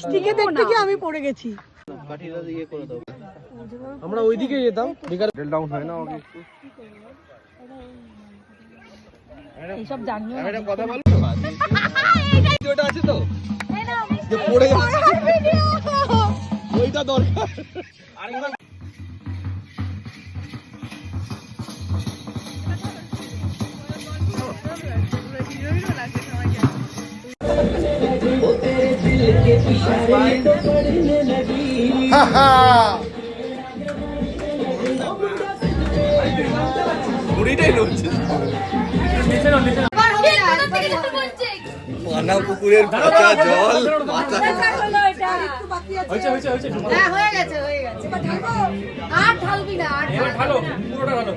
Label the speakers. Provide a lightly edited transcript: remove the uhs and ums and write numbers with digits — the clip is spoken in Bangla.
Speaker 1: বৃষ্টিকে দেখতে কি আমি পড়ে গেছি।
Speaker 2: আমরা ওইদিকে যেতাম, বিকাল ডাউন হয় না ওকে একটু
Speaker 1: এইসব জানিও
Speaker 2: আমি একটা কথা বলবো। ভিডিওটা আছে তো যে পড়ে যাচ্ছে ওইটা দরকার। আরেকবার বুড়িটাই নড়ছে। পানা পুকুরের পচা জল
Speaker 1: হয়ে গেছে আর ঢালবি না, আর পুরোটা ঢালো।